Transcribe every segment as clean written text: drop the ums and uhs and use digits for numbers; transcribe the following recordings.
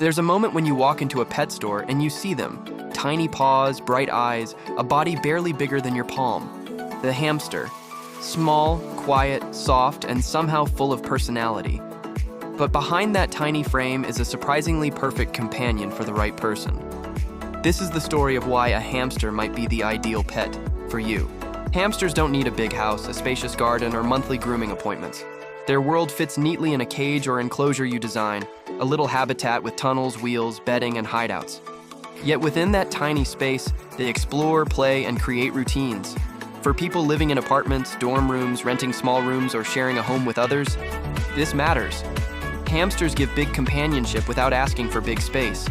There's a moment when you walk into a pet store and you see them. Tiny paws, bright eyes, a body barely bigger than your palm. The hamster. Small, quiet, soft, and somehow full of personality. But behind that tiny frame is a surprisingly perfect companion for the right person. This is the story of why a hamster might be the ideal pet for you. Hamsters don't need a big house, a spacious garden, or monthly grooming appointments. Their world fits neatly in a cage or enclosure you design, a little habitat with tunnels, wheels, bedding, and hideouts. Yet within that tiny space, they explore, play, and create routines. For people living in apartments, dorm rooms, renting small rooms, or sharing a home with others, this matters. Hamsters give big companionship without asking for big space.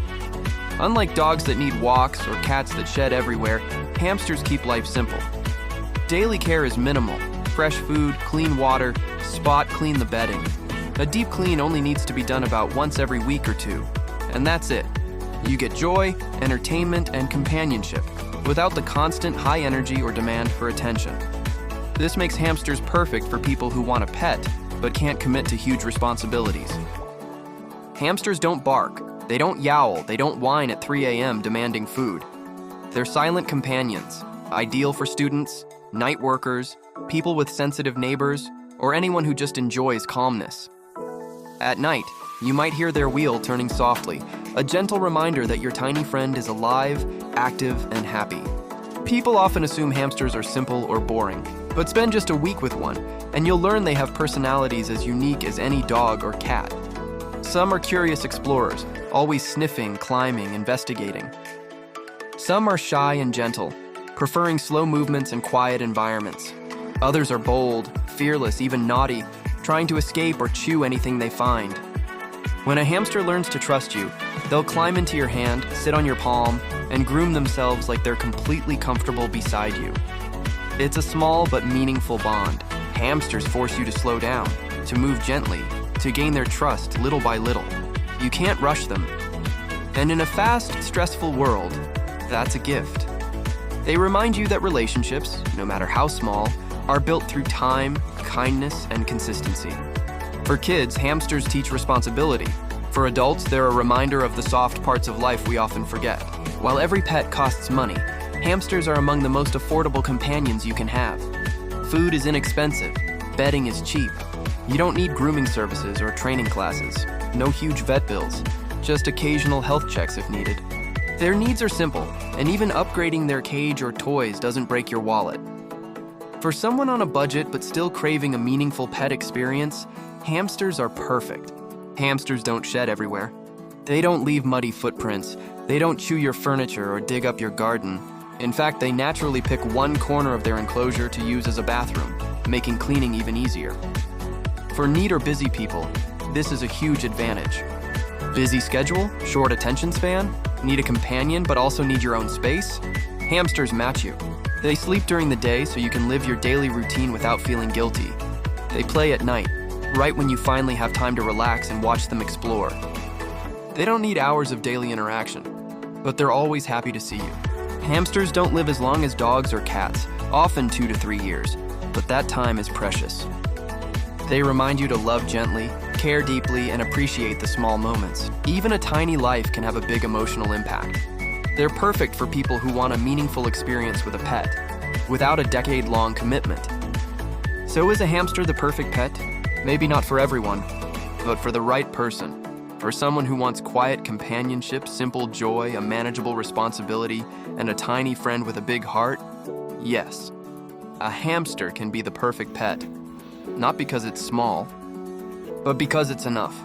Unlike dogs that need walks or cats that shed everywhere, hamsters keep life simple. Daily care is minimal. Fresh food, clean water, spot clean the bedding. A deep clean only needs to be done about once every week or two, and that's it. You get joy, entertainment, and companionship without the constant high energy or demand for attention. This makes hamsters perfect for people who want a pet but can't commit to huge responsibilities. Hamsters don't bark, they don't yowl, they don't whine at 3 a.m. demanding food. They're silent companions, ideal for students, night workers, people with sensitive neighbors, or anyone who just enjoys calmness. At night, you might hear their wheel turning softly, a gentle reminder that your tiny friend is alive, active, and happy. People often assume hamsters are simple or boring, but spend just a week with one, and you'll learn they have personalities as unique as any dog or cat. Some are curious explorers, always sniffing, climbing, investigating. Some are shy and gentle, preferring slow movements and quiet environments. Others are bold, fearless, even naughty, trying to escape or chew anything they find. When a hamster learns to trust you, they'll climb into your hand, sit on your palm, and groom themselves like they're completely comfortable beside you. It's a small but meaningful bond. Hamsters force you to slow down, to move gently, to gain their trust little by little. You can't rush them. And in a fast, stressful world, that's a gift. They remind you that relationships, no matter how small, are built through time, kindness, and consistency. For kids, hamsters teach responsibility. For adults, they're a reminder of the soft parts of life we often forget. While every pet costs money, hamsters are among the most affordable companions you can have. Food is inexpensive, bedding is cheap. You don't need grooming services or training classes, no huge vet bills, just occasional health checks if needed. Their needs are simple, and even upgrading their cage or toys doesn't break your wallet. For someone on a budget but still craving a meaningful pet experience, hamsters are perfect. Hamsters don't shed everywhere. They don't leave muddy footprints. They don't chew your furniture or dig up your garden. In fact, they naturally pick one corner of their enclosure to use as a bathroom, making cleaning even easier. For neat or busy people, this is a huge advantage. Busy schedule, short attention span, need a companion but also need your own space? Hamsters match you. They sleep during the day so you can live your daily routine without feeling guilty. They play at night, right when you finally have time to relax and watch them explore. They don't need hours of daily interaction, but they're always happy to see you. Hamsters don't live as long as dogs or cats, often 2 to 3 years, but that time is precious. They remind you to love gently, care deeply, and appreciate the small moments. Even a tiny life can have a big emotional impact. They're perfect for people who want a meaningful experience with a pet, without a decade-long commitment. So is a hamster the perfect pet? Maybe not for everyone, but for the right person. For someone who wants quiet companionship, simple joy, a manageable responsibility, and a tiny friend with a big heart, yes, a hamster can be the perfect pet. Not because it's small, but because it's enough.